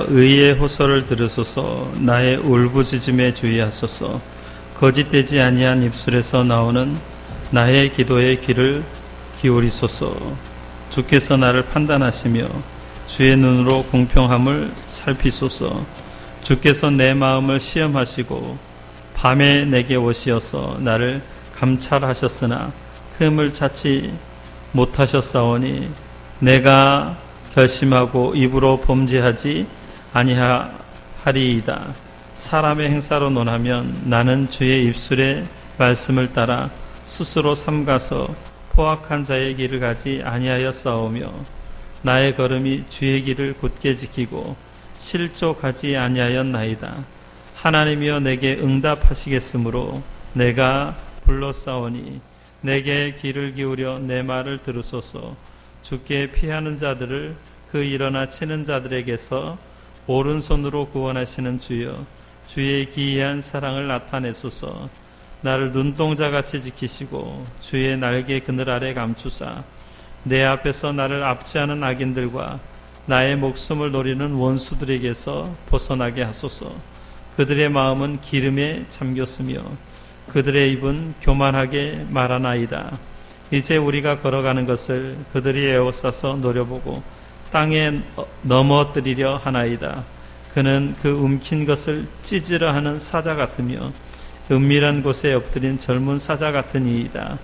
의의 호소를 들으소서. 나의 울부짖음에 주의하소서. 거짓되지 아니한 입술에서 나오는 나의 기도에 귀를 기울이소서. 주께서 나를 판단하시며 주의 눈으로 공평함을 살피소서. 주께서 내 마음을 시험하시고 밤에 내게 오시어서 나를 감찰하셨으나 흠을 찾지 못하셨사오니 내가 결심하고 입으로 범죄하지 아니하리이다. 사람의 행사로 논하면 나는 주의 입술의 말씀을 따라 스스로 삼가서 포악한 자의 길을 가지 아니하였사오며 나의 걸음이 주의 길을 굳게 지키고 실족하지 아니하였나이다. 하나님이여 내게 응답하시겠으므로 내가 불렀사오니 내게 귀를 기울여 내 말을 들으소서. 주께 피하는 자들을 그 일어나 치는 자들에게서 오른손으로 구원하시는 주여, 주의 기이한 사랑을 나타내소서. 나를 눈동자같이 지키시고 주의 날개 그늘 아래 감추사 내 앞에서 나를 압제하는 악인들과 나의 목숨을 노리는 원수들에게서 벗어나게 하소서. 그들의 마음은 기름에 잠겼으며 그들의 입은 교만하게 말하나이다. 이제 우리가 걸어가는 것을 그들이 에워싸서 노려보고 땅에 넘어뜨리려 하나이다. 그는 그 움킨 것을 찢으려 하는 사자 같으며 은밀한 곳에 엎드린 젊은 사자 같은 이이다.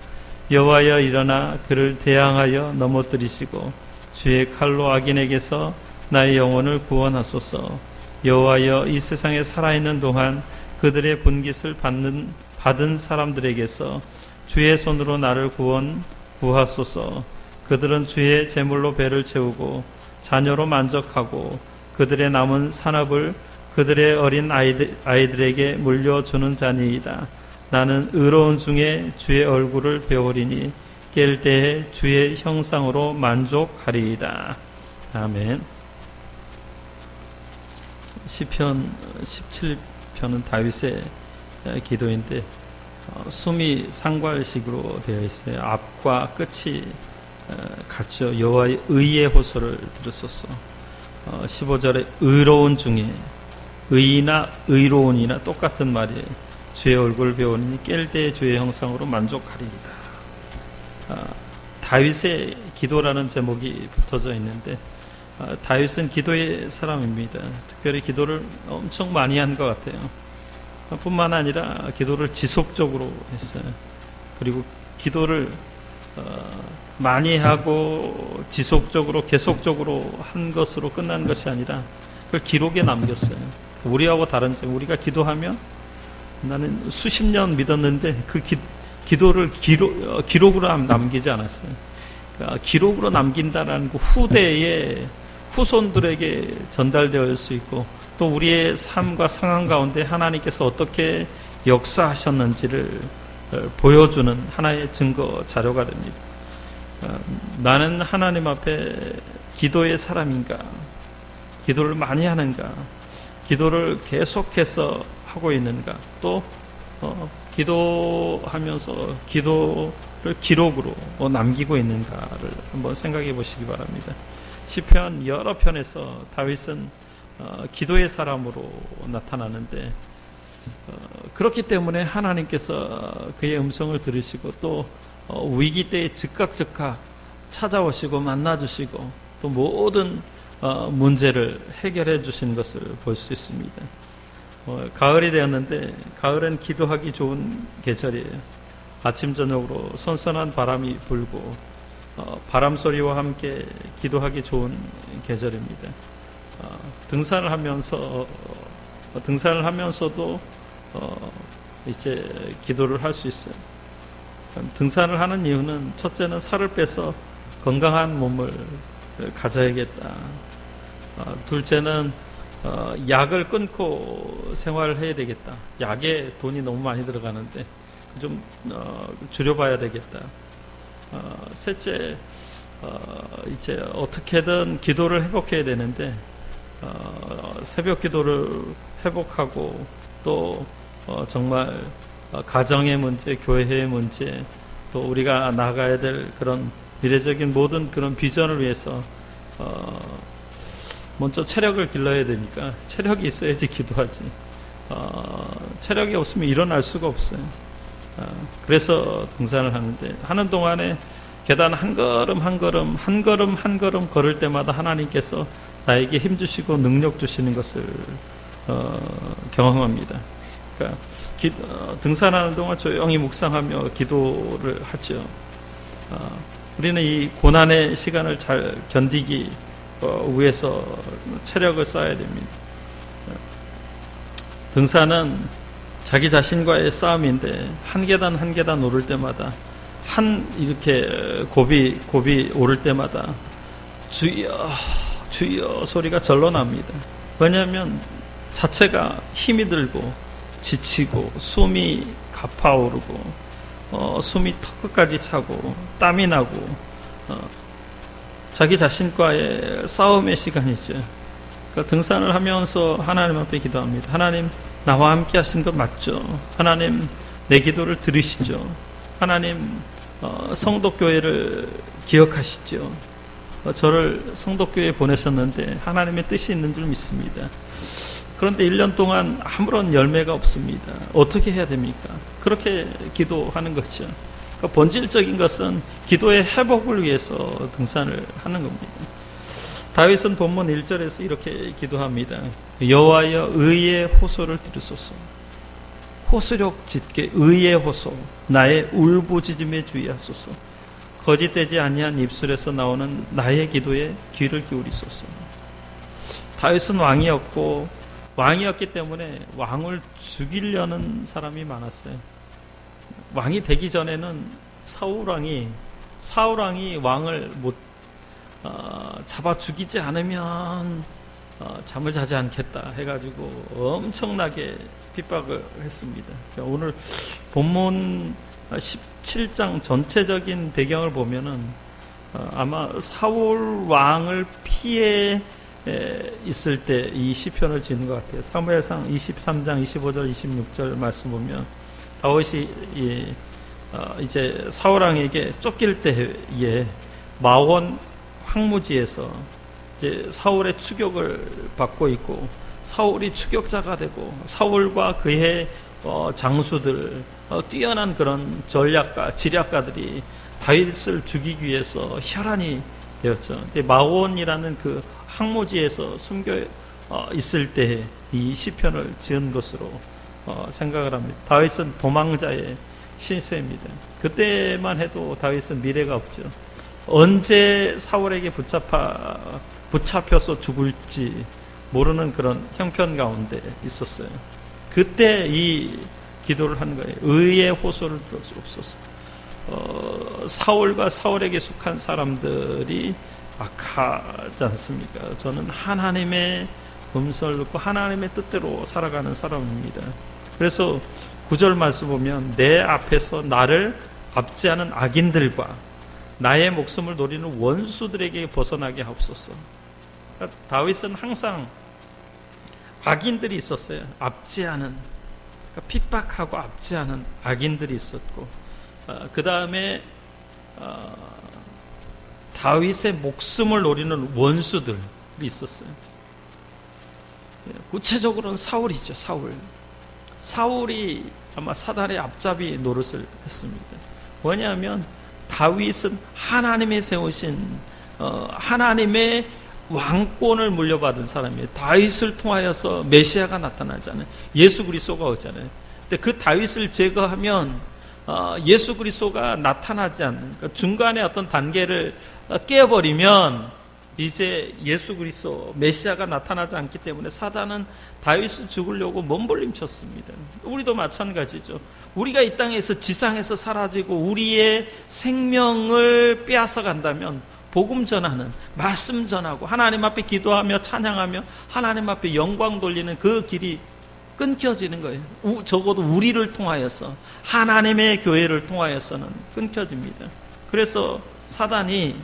여호와여 일어나 그를 대항하여 넘어뜨리시고 주의 칼로 악인에게서 나의 영혼을 구원하소서. 여호와여 이 세상에 살아있는 동안 그들의 분깃을 받은 사람들에게서 주의 손으로 나를 구하소서. 그들은 주의 제물로 배를 채우고 자녀로 만족하고 그들의 남은 산업을 그들의 어린 아이들에게 물려주는 자니이다. 나는 의로운 중에 주의 얼굴을 배우리니 깰 때에 주의 형상으로 만족하리이다. 아멘. 시편 17편은 다윗의 기도인데 숨이 상괄식으로 되어 있어요. 앞과 끝이 같죠. 여호와의 의의 호소를 들으소서. 15절에 의로운 중에 의나 의로운이나 똑같은 말이에요. 주의 얼굴을 배우니 깰 때의 주의 형상으로 만족하리이다. 다윗의 기도라는 제목이 붙어져 있는데 다윗은 기도의 사람입니다. 특별히 기도를 엄청 많이 한 것 같아요. 뿐만 아니라 기도를 지속적으로 했어요. 그리고 기도를 많이 하고 지속적으로 계속적으로 한 것으로 끝난 것이 아니라 그걸 기록에 남겼어요. 우리하고 다른 점, 우리가 기도하면 나는 수십 년 믿었는데 그 기도를 기록으로 남기지 않았어요. 그러니까 기록으로 남긴다는 그 후대의 후손들에게 전달될 수 있고 또 우리의 삶과 상황 가운데 하나님께서 어떻게 역사하셨는지를 보여주는 하나의 증거 자료가 됩니다. 나는 하나님 앞에 기도의 사람인가? 기도를 많이 하는가? 기도를 계속해서 하고 있는가? 또 기도하면서 기도를 기록으로 남기고 있는가를 한번 생각해 보시기 바랍니다. 시편 여러 편에서 다윗은 기도의 사람으로 나타나는데 그렇기 때문에 하나님께서 그의 음성을 들으시고 또 위기 때에 즉각 찾아오시고 만나주시고 또 모든 문제를 해결해 주신 것을 볼 수 있습니다. 가을이 되었는데 가을은 기도하기 좋은 계절이에요. 아침 저녁으로 선선한 바람이 불고 바람 소리와 함께 기도하기 좋은 계절입니다. 등산을 하면서도 이제 기도를 할 수 있어요. 등산을 하는 이유는 첫째는 살을 빼서 건강한 몸을 가져야겠다. 둘째는 약을 끊고 생활을 해야 되겠다. 약에 돈이 너무 많이 들어가는데 좀 줄여봐야 되겠다. 셋째, 이제 어떻게든 기도를 회복해야 되는데 새벽 기도를 회복하고 또 정말 가정의 문제, 교회의 문제, 또 우리가 나가야 될 그런 미래적인 모든 그런 비전을 위해서 먼저 체력을 길러야 되니까 체력이 있어야지 기도하지. 체력이 없으면 일어날 수가 없어요. 그래서 등산을 하는데, 하는 동안에 계단 한 걸음 한 걸음 한 걸음 한 걸음 걸을 때마다 하나님께서 나에게 힘 주시고 능력 주시는 것을 경험합니다. 그러니까 등산하는 동안 조용히 묵상하며 기도를 하죠. 우리는 이 고난의 시간을 잘 견디기 위해서 체력을 쌓아야 됩니다. 등산은 자기 자신과의 싸움인데, 한 계단 한 계단 오를 때마다, 이렇게 곱이 오를 때마다 주여 주여 소리가 절로 납니다. 왜냐하면 자체가 힘이 들고 지치고 숨이 가파오르고 숨이 턱끝까지 차고 땀이 나고 자기 자신과의 싸움의 시간이죠. 그러니까 등산을 하면서 하나님 앞에 기도합니다. 하나님, 나와 함께 하신 것 맞죠? 하나님, 내 기도를 들으시죠? 하나님, 성도교회를 기억하시죠? 저를 성도교회에 보내셨는데 하나님의 뜻이 있는 줄 믿습니다. 그런데 1년 동안 아무런 열매가 없습니다. 어떻게 해야 됩니까? 그렇게 기도하는 거죠. 그러니까 본질적인 것은 기도의 회복을 위해서 등산을 하는 겁니다. 다윗은 본문 1절에서 이렇게 기도합니다. 여호와여, 의의 호소를 들으소서. 호소력 짙게 의의 호소, 나의 울부짖음에 주의하소서. 거짓되지 아니한 입술에서 나오는 나의 기도에 귀를 기울이소서. 다윗은 왕이었기 때문에 왕을 죽이려는 사람이 많았어요. 왕이 되기 전에는 사울왕이 왕을 잡아 죽이지 않으면 잠을 자지 않겠다 해가지고 엄청나게 핍박을 했습니다. 오늘 본문 17장 전체적인 배경을 보면은 아마 사울 왕을 피해 있을 때 이 시편을 지은 것 같아요. 사무엘상 23장 25절 26절 말씀 보면 다윗이 이제 사울 왕에게 쫓길 때에 마원 황무지에서 이제 사울의 추격을 받고 있고, 사울이 추격자가 되고 사울과 그의 장수들, 뛰어난 그런 전략가, 지략가들이 다윗을 죽이기 위해서 혈안이 되었죠. 마원이라는 그 항무지에서 숨겨 있을 때 이 시편을 지은 것으로 생각을 합니다. 다윗은 도망자의 신세입니다. 그때만 해도 다윗은 미래가 없죠. 언제 사울에게 붙잡혀서 죽을지 모르는 그런 형편 가운데 있었어요. 그때 이 기도를 한 거예요. 의의 호소를 들어주옵소서. 사울과 사울에게 속한 사람들이 악하지 않습니까? 저는 하나님의 음성을 듣고 하나님의 뜻대로 살아가는 사람입니다. 그래서 9절 말씀 보면 내 앞에서 나를 압제하는 악인들과 나의 목숨을 노리는 원수들에게 벗어나게 하옵소서. 그러니까 다윗은 항상 악인들이 있었어요. 압제하는, 그러니까 핍박하고 압제하는 악인들이 있었고, 그 다음에 다윗의 목숨을 노리는 원수들이 있었어요. 구체적으로는 사울이죠. 사울이 아마 사단의 앞잡이 노릇을 했습니다. 뭐냐면 다윗은 하나님이 세우신 하나님의 왕권을 물려받은 사람이에요. 다윗을 통하여서 메시아가 나타나잖아요. 예수 그리스도가 오잖아요. 근데 그 다윗을 제거하면 예수 그리스도가 나타나지 않는, 그러니까 중간에 어떤 단계를 깨버리면 이제 예수 그리스도 메시아가 나타나지 않기 때문에 사단은 다윗을 죽으려고 몸부림쳤습니다. 우리도 마찬가지죠. 우리가 이 땅에서 지상에서 사라지고 우리의 생명을 빼앗아 간다면 복음 전하는, 말씀 전하고 하나님 앞에 기도하며 찬양하며 하나님 앞에 영광 돌리는 그 길이 끊겨지는 거예요. 적어도 우리를 통하여서, 하나님의 교회를 통하여서는 끊겨집니다. 그래서 사단이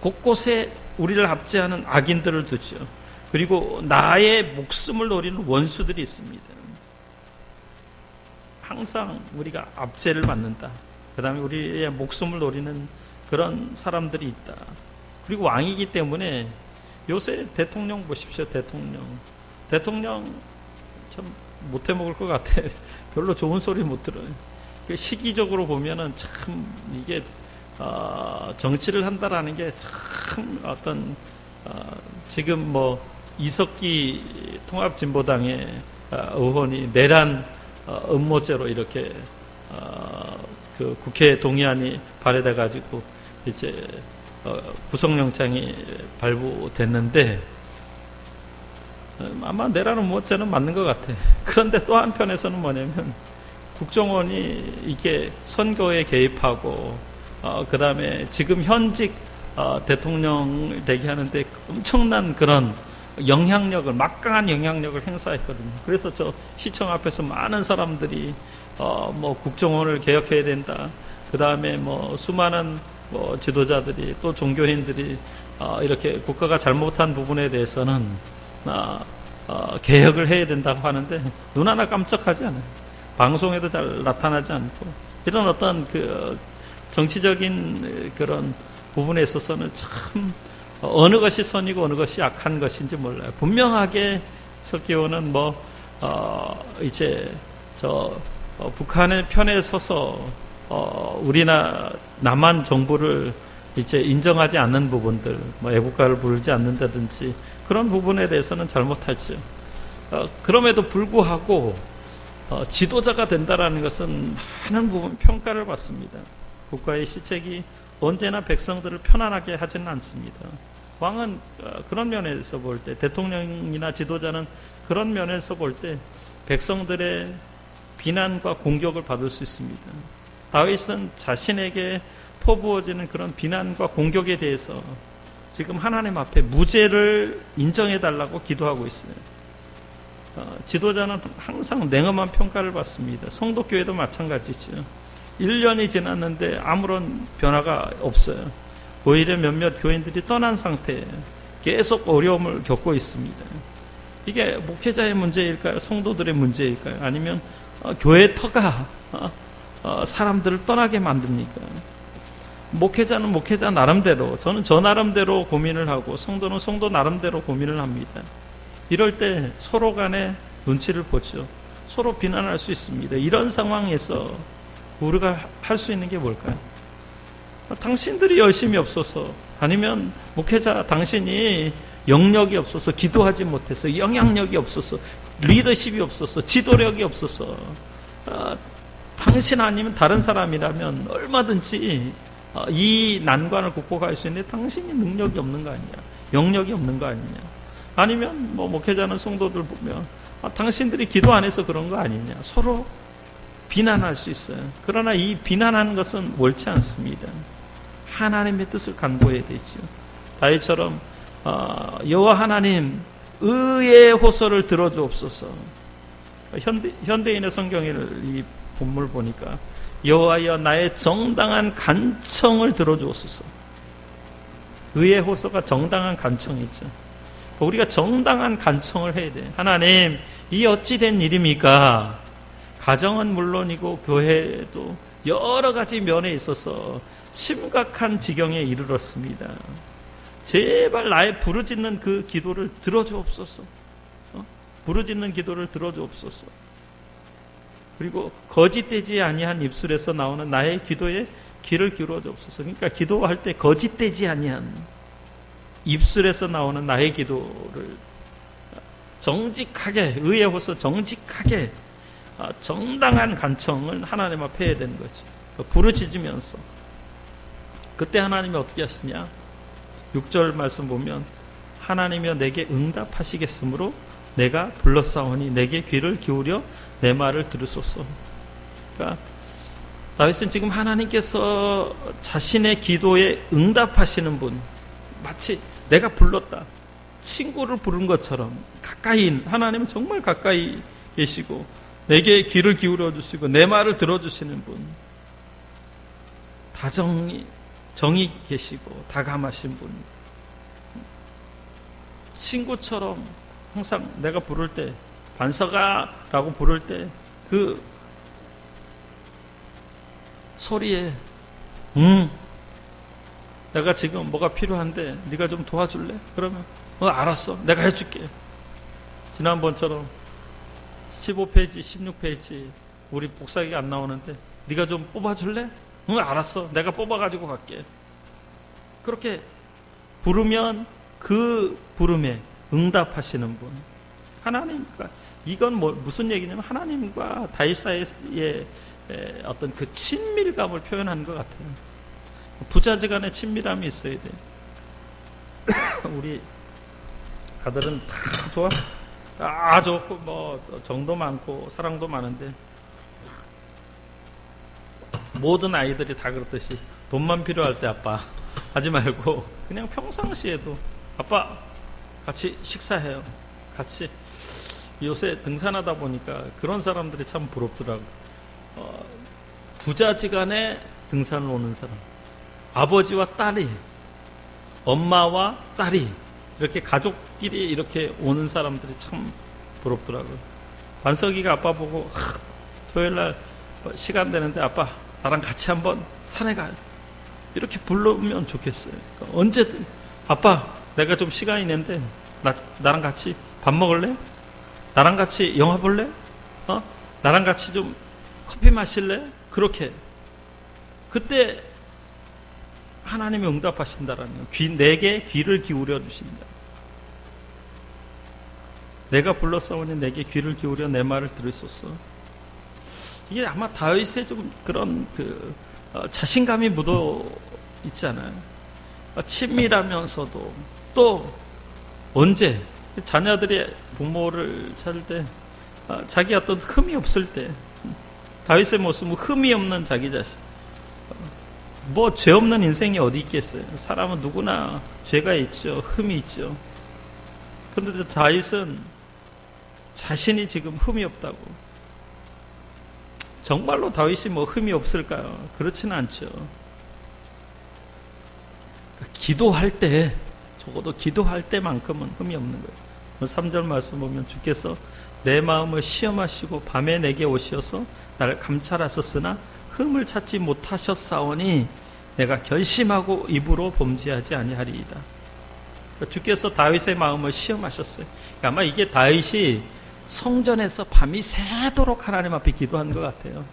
곳곳에 우리를 압제하는 악인들을 두죠. 그리고 나의 목숨을 노리는 원수들이 있습니다. 항상 우리가 압제를 받는다. 그 다음에 우리의 목숨을 노리는 그런 사람들이 있다. 그리고 왕이기 때문에 요새 대통령 보십시오. 대통령 참 못해 먹을 것 같아. 별로 좋은 소리 못 들어요. 시기적으로 보면은 참 이게 정치를 한다라는 게 참 어떤 지금 뭐 이석기 통합진보당의 의원이 내란 음모죄로 이렇게 그 국회 동의안이 발의돼 가지고 이제 구속영장이 발부됐는데 아마 내란 음모죄는 맞는 것 같아. 그런데 또 한편에서는 뭐냐면 국정원이 이게 선거에 개입하고 그 다음에 지금 현직 대통령 되게 하는데 엄청난 그런 영향력을, 막강한 영향력을 행사했거든요. 그래서 저 시청 앞에서 많은 사람들이 뭐 국정원을 개혁해야 된다. 그 다음에 뭐 수많은 뭐 지도자들이 또 종교인들이 이렇게 국가가 잘못한 부분에 대해서는 개혁을 해야 된다고 하는데 눈 하나 깜짝하지 않아요. 방송에도 잘 나타나지 않고 이런 어떤 그 정치적인 그런 부분에 있어서는 참 어느 것이 선이고 어느 것이 악한 것인지 몰라요. 분명하게 석기호는 뭐 이제 저 북한의 편에 서서 우리나 남한 정부를 이제 인정하지 않는 부분들, 뭐 애국가를 부르지 않는다든지 그런 부분에 대해서는 잘못하죠. 그럼에도 불구하고 지도자가 된다라는 것은 많은 부분 평가를 받습니다. 국가의 시책이 언제나 백성들을 편안하게 하지는 않습니다. 왕은 그런 면에서 볼 때, 대통령이나 지도자는 그런 면에서 볼 때 백성들의 비난과 공격을 받을 수 있습니다. 다윗은 자신에게 퍼부어지는 그런 비난과 공격에 대해서 지금 하나님 앞에 무죄를 인정해달라고 기도하고 있어요. 지도자는 항상 냉엄한 평가를 받습니다. 성도교회도 마찬가지죠. 1년이 지났는데 아무런 변화가 없어요. 오히려 몇몇 교인들이 떠난 상태에 계속 어려움을 겪고 있습니다. 이게 목회자의 문제일까요? 성도들의 문제일까요? 아니면 교회 터가 사람들을 떠나게 만듭니까? 목회자는 목회자 나름대로, 저는 저 나름대로 고민을 하고 성도는 성도 나름대로 고민을 합니다. 이럴 때 서로 간에 눈치를 보죠. 서로 비난할 수 있습니다. 이런 상황에서 우리가 할 수 있는 게 뭘까요? 당신들이 열심히 없어서, 아니면 목회자 당신이 영역이 없어서, 기도하지 못해서, 영향력이 없어서, 리더십이 없어서, 지도력이 없어서, 당신 아니면 다른 사람이라면 얼마든지 이 난관을 극복할 수 있는데 당신이 능력이 없는 거 아니냐, 영역이 없는 거 아니냐. 아니면 뭐 목회자는 성도들 보면 당신들이 기도 안 해서 그런 거 아니냐, 서로 비난할 수 있어요. 그러나 이 비난하는 것은 옳지 않습니다. 하나님의 뜻을 간구해야 되죠. 다윗처럼 여호와 하나님 의의 호소를 들어주옵소서. 현대인의 성경을 이 본문을 보니까 여호와여 나의 정당한 간청을 들어주옵소서. 의의 호소가 정당한 간청이죠. 우리가 정당한 간청을 해야 돼요. 하나님, 이 어찌 된 일입니까? 가정은 물론이고 교회도 여러 가지 면에 있어서 심각한 지경에 이르렀습니다. 제발 나의 부르짖는 그 기도를 들어주옵소서. 부르짖는 기도를 들어주옵소서. 그리고 거짓되지 아니한 입술에서 나오는 나의 기도에 귀를 기울여 주옵소서. 그러니까 기도할 때 거짓되지 아니한 입술에서 나오는 나의 기도를 정직하게, 의의 호소 정직하게 정당한 간청을 하나님 앞에 해야 되는 거죠. 부르짖으면서. 그때 하나님이 어떻게 하시냐? 6절 말씀 보면 하나님이여 내게 응답하시겠으므로 내가 불렀사오니 내게 귀를 기울여 내 말을 들으소서. 그러니까 다윗은 지금 하나님께서 자신의 기도에 응답하시는 분, 마치 내가 불렀다, 친구를 부른 것처럼 가까이, 하나님은 정말 가까이 계시고 내게 귀를 기울여 주시고 내 말을 들어주시는 분, 정이 계시고 다감하신 분, 친구처럼 항상 내가 부를 때, 반석아라고 부를 때 그 소리에 내가 지금 뭐가 필요한데 네가 좀 도와줄래? 그러면 알았어. 내가 해줄게. 지난번처럼 15페이지, 16페이지 우리 복사기가 안 나오는데 네가 좀 뽑아줄래? 응, 알았어. 내가 뽑아가지고 갈게. 그렇게 부르면 그 부름에 응답하시는 분. 하나님과, 이건 무슨 얘기냐면 하나님과 다윗 사이의 어떤 그 친밀감을 표현하는 것 같아요. 부자지간의 친밀함이 있어야 돼. 우리 아들은 다 좋아. 다 좋고 뭐 정도 많고 사랑도 많은데 모든 아이들이 다 그렇듯이 돈만 필요할 때 아빠 하지 말고 그냥 평상시에도 아빠 같이 식사해요. 같이. 요새 등산하다 보니까 그런 사람들이 참 부럽더라고. 부자지간에 등산을 오는 사람, 아버지와 딸이, 엄마와 딸이 이렇게 가족끼리 이렇게 오는 사람들이 참 부럽더라고요. 반석이가 아빠 보고 토요일날 시간 되는데 아빠 나랑 같이 한번 산에 가요. 이렇게 부르면 좋겠어요. 그러니까 언제든 아빠 내가 좀 시간이 있는데 나랑 같이 밥 먹을래? 나랑 같이 영화 볼래? 나랑 같이 좀 커피 마실래? 그렇게. 그때 하나님이 응답하신다라는 거예요. 내게 귀를 기울여 주신다. 내가 불렀사오니 내게 귀를 기울여 내 말을 들으소서. 이게 아마 다윗의 좀 그런 자신감이 묻어 있잖아요. 친밀하면서도 또 언제 자녀들이 부모를 찾을 때 자기 어떤 흠이 없을 때 다윗의 모습은 흠이 없는 자기 자신. 뭐 죄 없는 인생이 어디 있겠어요. 사람은 누구나 죄가 있죠. 흠이 있죠. 그런데 다윗은 자신이 지금 흠이 없다고. 정말로 다윗이 뭐 흠이 없을까요? 그렇지는 않죠. 기도할 때, 적어도 기도할 때만큼은 흠이 없는 거예요. 3절 말씀 보면 주께서 내 마음을 시험하시고 밤에 내게 오셔서 나를 감찰하셨으나 흠을 찾지 못하셨사오니 내가 결심하고 입으로 범죄하지 아니하리이다. 주께서 다윗의 마음을 시험하셨어요. 아마 이게 다윗이 성전에서 밤이 새도록 하나님 앞에 기도한 것 같아요.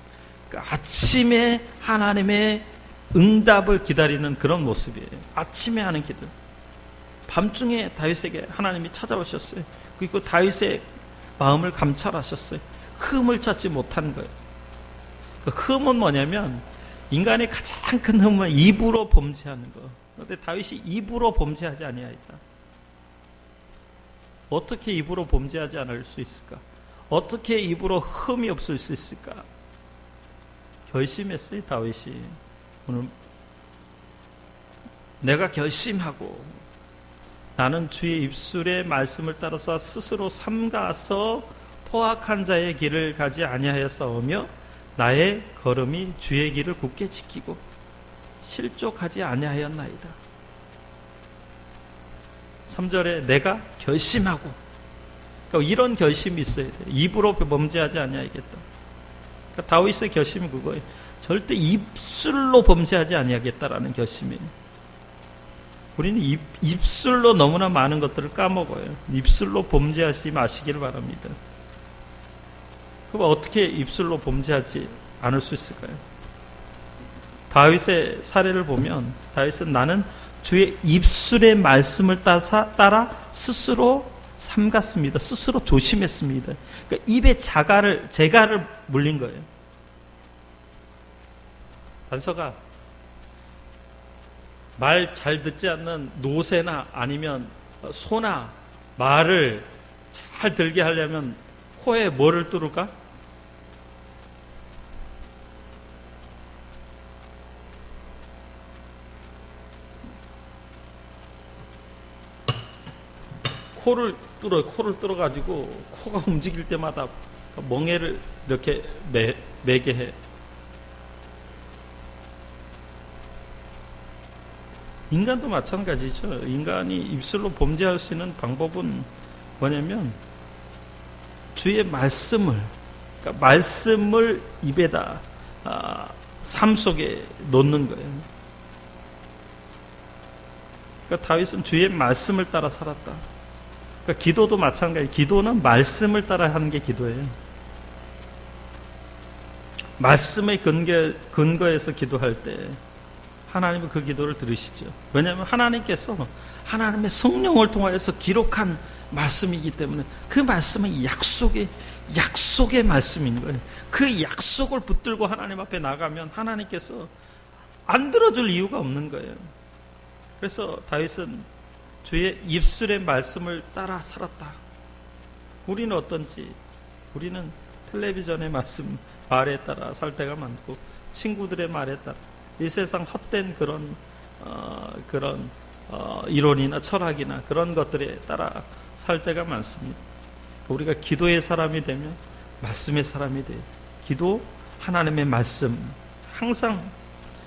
그러니까 아침에 하나님의 응답을 기다리는 그런 모습이에요. 아침에 하는 기도. 밤중에 다윗에게 하나님이 찾아오셨어요. 그리고 다윗의 마음을 감찰하셨어요. 흠을 찾지 못한 거예요. 그 흠은 뭐냐면 인간의 가장 큰 흠은 입으로 범죄하는 거. 그런데 다윗이 입으로 범죄하지 아니하였다. 어떻게 입으로 범죄하지 않을 수 있을까? 어떻게 입으로 흠이 없을 수 있을까? 결심했어요, 다윗이. 오늘 내가 결심하고 나는 주의 입술의 말씀을 따라서 스스로 삼가서 포악한 자의 길을 가지 아니하였사오며 나의 걸음이 주의 길을 굳게 지키고 실족하지 아니하였나이다. 3절에 내가 결심하고, 그러니까 이런 결심이 있어야 돼. 입으로 범죄하지 아니하겠다. 그러니까 다윗의 결심이 그거예요. 절대 입술로 범죄하지 아니하겠다라는 결심이에요. 우리는 입술로 너무나 많은 것들을 까먹어요. 입술로 범죄하지 마시기를 바랍니다. 그럼 어떻게 입술로 범죄하지 않을 수 있을까요? 다윗의 사례를 보면 다윗은 나는 주의 입술의 말씀을 따라 스스로 삼갔습니다. 스스로 조심했습니다. 그러니까 입에 재갈을 물린 거예요. 단서가 말 잘 듣지 않는 노새나 아니면 소나 말을 잘 들게 하려면 코에 뭐를 뚫을까? 코를 뚫어가지고 코가 움직일 때마다 멍에를 이렇게 매게 해. 인간도 마찬가지죠. 인간이 입술로 범죄할 수 있는 방법은 뭐냐면 주의 말씀을, 그러니까 말씀을 입에다 삶 속에 놓는 거예요. 그러니까 다윗은 주의 말씀을 따라 살았다. 그러니까 기도도 마찬가지. 기도는 말씀을 따라 하는 게 기도예요. 말씀의 근거에서 기도할 때 하나님은 그 기도를 들으시죠. 왜냐하면 하나님께서 하나님의 성령을 통하여서 기록한 말씀이기 때문에 그 말씀은 약속의 말씀인 거예요. 그 약속을 붙들고 하나님 앞에 나가면 하나님께서 안 들어줄 이유가 없는 거예요. 그래서 다윗은 주의 입술의 말씀을 따라 살았다. 우리는 어떤지, 우리는 텔레비전의 말씀, 말에 따라 살 때가 많고 친구들의 말에 따라 이 세상 헛된 그런 이론이나 철학이나 그런 것들에 따라 살 때가 많습니다. 우리가 기도의 사람이 되면 말씀의 사람이 돼요. 기도, 하나님의 말씀, 항상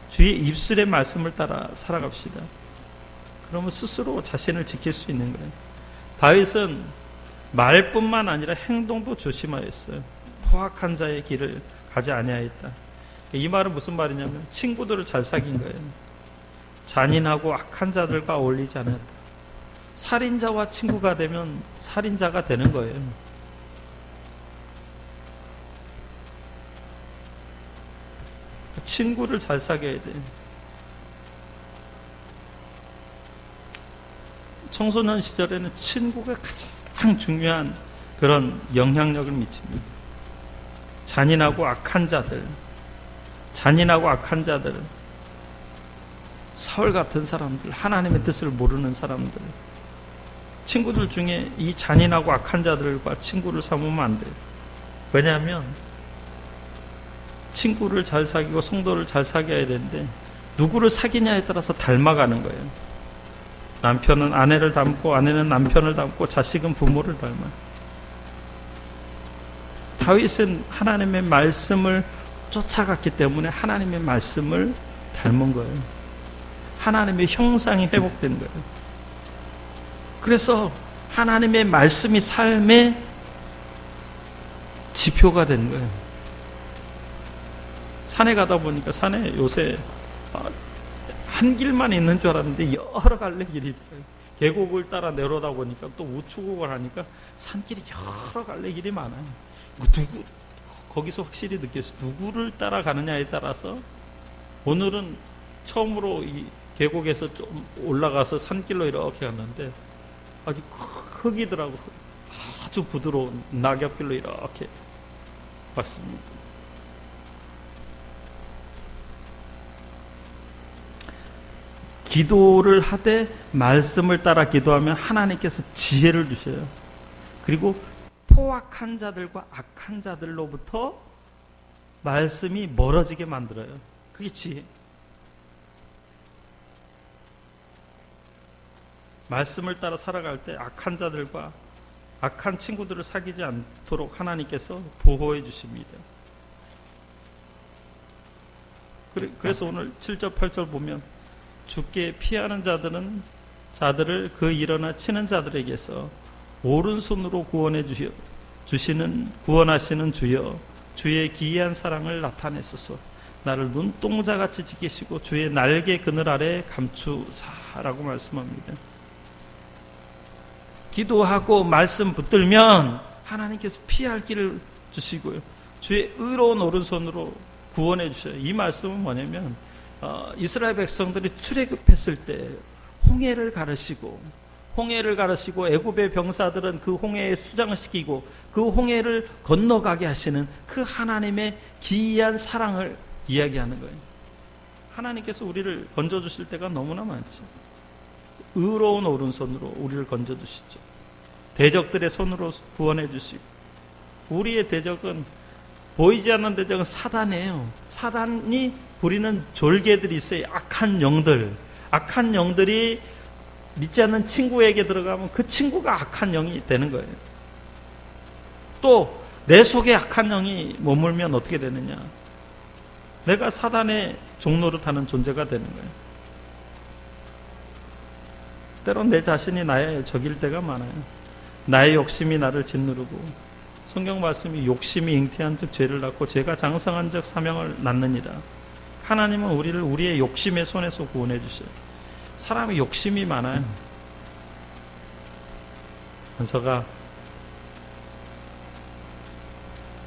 주의 입술의 말씀을 따라 살아갑시다. 그러면 스스로 자신을 지킬 수 있는 거예요. 다윗은 말뿐만 아니라 행동도 조심하였어요. 포악한 자의 길을 가지 아니하였다. 이 말은 무슨 말이냐면 친구들을 잘 사귄 거예요. 잔인하고 악한 자들과 어울리지 않았다. 살인자와 친구가 되면 살인자가 되는 거예요. 친구를 잘 사귀어야 돼. 청소년 시절에는 친구가 가장 중요한 그런 영향력을 미칩니다. 잔인하고 악한 자들, 사울 같은 사람들, 하나님의 뜻을 모르는 사람들, 친구들 중에 이 잔인하고 악한 자들과 친구를 삼으면 안 돼요. 왜냐하면 친구를 잘 사귀고 성도를 잘 사귀어야 되는데 누구를 사귀냐에 따라서 닮아가는 거예요. 남편은 아내를 닮고 아내는 남편을 닮고 자식은 부모를 닮아요. 다윗은 하나님의 말씀을 쫓아갔기 때문에 하나님의 말씀을 닮은 거예요. 하나님의 형상이 회복된 거예요. 그래서 하나님의 말씀이 삶의 지표가 된 거예요. 산에 가다 보니까 산에 요새 한 길만 있는 줄 알았는데 여러 갈래 길이 있어요. 계곡을 따라 내려오다 보니까 또 우측을 하니까 산길이 여러 갈래 길이 많아요. 거기서 확실히 느꼈어요. 누구를 따라가느냐에 따라서 오늘은 처음으로 이 계곡에서 좀 올라가서 산길로 이렇게 갔는데 아주 흙이더라고요. 아주 부드러운 낙엽길로 이렇게 왔습니다. 기도를 하되 말씀을 따라 기도하면 하나님께서 지혜를 주셔요. 그리고 포악한 자들과 악한 자들로부터 말씀이 멀어지게 만들어요. 그게 지혜. 말씀을 따라 살아갈 때 악한 자들과 악한 친구들을 사귀지 않도록 하나님께서 보호해 주십니다. 그래서 오늘 7절 8절 보면 주께 피하는 자들을 그 일어나 치는 자들에게서 오른손으로 구원하시는 주여, 주의 기이한 사랑을 나타내소서. 나를 눈동자같이 지키시고 주의 날개 그늘 아래 감추사라고 말씀합니다. 기도하고 말씀 붙들면 하나님께서 피할 길을 주시고요, 주의 의로운 오른손으로 구원해 주셔요. 이 말씀은 뭐냐면 이스라엘 백성들이 출애굽했을 때 홍해를 가르시고 애굽의 병사들은 그 홍해에 수장시키고 그 홍해를 건너가게 하시는 그 하나님의 기이한 사랑을 이야기하는 거예요. 하나님께서 우리를 건져주실 때가 너무나 많죠. 의로운 오른손으로 우리를 건져주시죠. 대적들의 손으로 구원해 주시고, 우리의 대적은 보이지 않는 대적은 사단이에요. 사단이 부리는 졸개들이 있어요. 악한 영들이 믿지 않는 친구에게 들어가면 그 친구가 악한 영이 되는 거예요. 또 내 속에 악한 영이 머물면 어떻게 되느냐? 내가 사단의 종노릇하는 존재가 되는 거예요. 때론 내 자신이 나의 적일 때가 많아요. 나의 욕심이 나를 짓누르고, 성경 말씀이 욕심이 잉태한 즉 죄를 낳고 죄가 장성한 즉 사명을 낳느니라. 하나님은 우리를 우리의 욕심의 손에서 구원해 주셔요. 사람이 욕심이 많아요. 원서가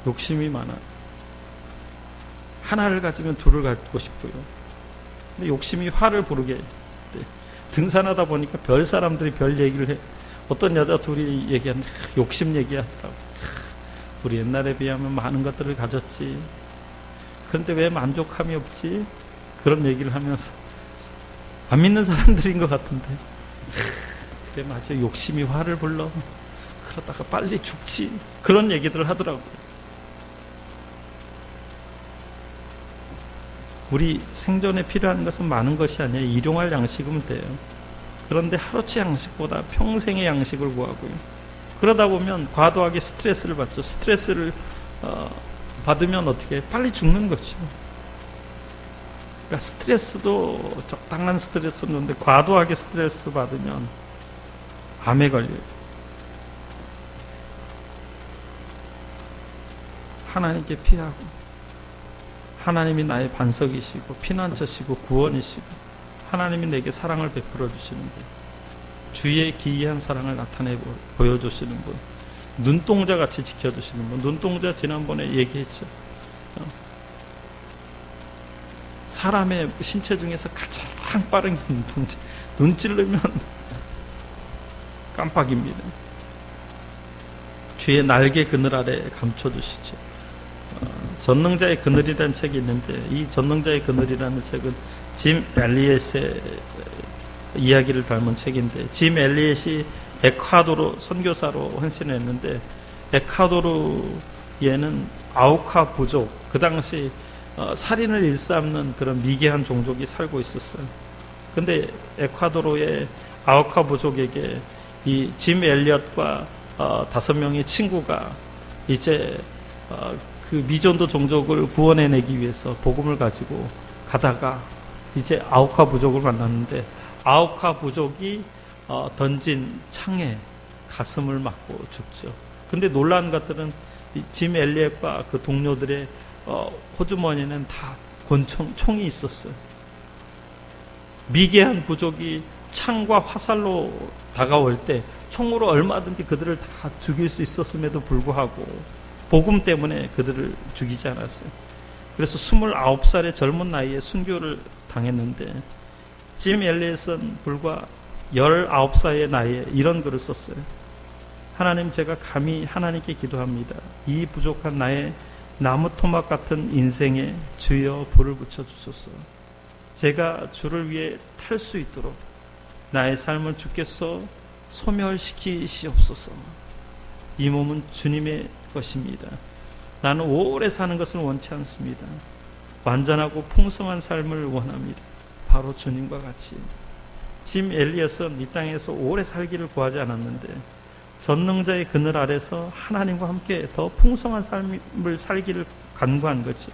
욕심이 많아. 하나를 가지면 둘을 갖고 싶고요. 근데 욕심이 화를 부르게 돼. 등산하다 보니까 별 사람들이 별 얘기를 해. 어떤 여자 둘이 얘기하는데 욕심 얘기하더라고. 우리 옛날에 비하면 많은 것들을 가졌지. 그런데 왜 만족함이 없지? 그런 얘기를 하면서 안 믿는 사람들인 것 같은데. 그래 맞아, 욕심이 화를 불러. 그러다가 빨리 죽지. 그런 얘기들을 하더라고요. 우리 생존에 필요한 것은 많은 것이 아니라 일용할 양식이면 돼요. 그런데 하루치 양식보다 평생의 양식을 구하고요. 그러다 보면 과도하게 스트레스를 받죠. 스트레스를 받으면 어떻게 빨리 죽는 거죠. 그러니까 스트레스도 적당한 스트레스인데 과도하게 스트레스 받으면 암에 걸려요. 하나님께 피하고, 하나님이 나의 반석이시고 피난처시고 구원이시고 하나님이 내게 사랑을 베풀어 주시는 분, 주의 기이한 사랑을 나타내 보여주시는 분, 눈동자같이 지켜주시는 분. 눈동자 지난번에 얘기했죠. 사람의 신체 중에서 가장 빠른 게 눈동자. 눈 찌르면 깜빡입니다. 주의 날개 그늘 아래 감춰주시죠. 전능자의 그늘이라는 책이 있는데, 이 전능자의 그늘이라는 책은 짐 엘리엇의 이야기를 담은 책인데, 짐 엘리엇이 에콰도르 선교사로 헌신을 했는데, 에콰도르에는 아우카 부족, 그 당시 살인을 일삼는 그런 미개한 종족이 살고 있었어요. 근데 에콰도르의 아우카 부족에게 이 짐 엘리엇과 5명의 친구가 이제 그 미전도 종족을 구원해내기 위해서 복음을 가지고 가다가 이제 아우카 부족을 만났는데, 아우카 부족이 던진 창에 가슴을 맞고 죽죠. 근데 놀라운 것들은 짐 엘리엇과 그 동료들의 호주머니는 다 총이 있었어요. 미개한 부족이 창과 화살로 다가올 때 총으로 얼마든지 그들을 다 죽일 수 있었음에도 불구하고 복음 때문에 그들을 죽이지 않았어요. 그래서 29살의 젊은 나이에 순교를 당했는데, 짐 엘리엇은 불과 19살의 나이에 이런 글을 썼어요. 하나님, 제가 감히 하나님께 기도합니다. 이 부족한 나의 나무 토막 같은 인생에 주여 불을 붙여주소서. 제가 주를 위해 탈 수 있도록 나의 삶을 주께서 소멸시키시옵소서. 이 몸은 주님의 것입니다. 나는 오래 사는 것을 원치 않습니다. 완전하고 풍성한 삶을 원합니다. 바로 주님과 같이. 짐 엘리엇은 이 땅에서 오래 살기를 구하지 않았는데, 전능자의 그늘 아래서 하나님과 함께 더 풍성한 삶을 살기를 간구한 거죠.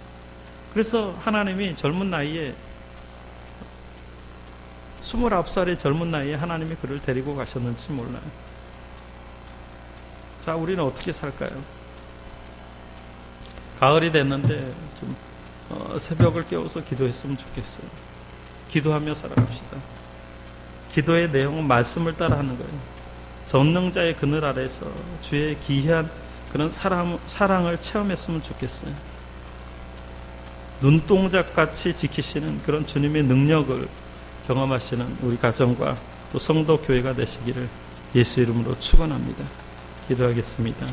그래서 하나님이 젊은 나이에, 29살의 젊은 나이에 하나님이 그를 데리고 가셨는지 몰라요. 자, 우리는 어떻게 살까요? 가을이 됐는데 좀 새벽을 깨워서 기도했으면 좋겠어요. 기도하며 살아갑시다. 기도의 내용은 말씀을 따라 하는 거예요. 전능자의 그늘 아래서 주의 기이한 그런 사랑을 체험했으면 좋겠어요. 눈동자같이 지키시는 그런 주님의 능력을 경험하시는 우리 가정과 또 성도 교회가 되시기를 예수 이름으로 축원합니다. 기도하겠습니다.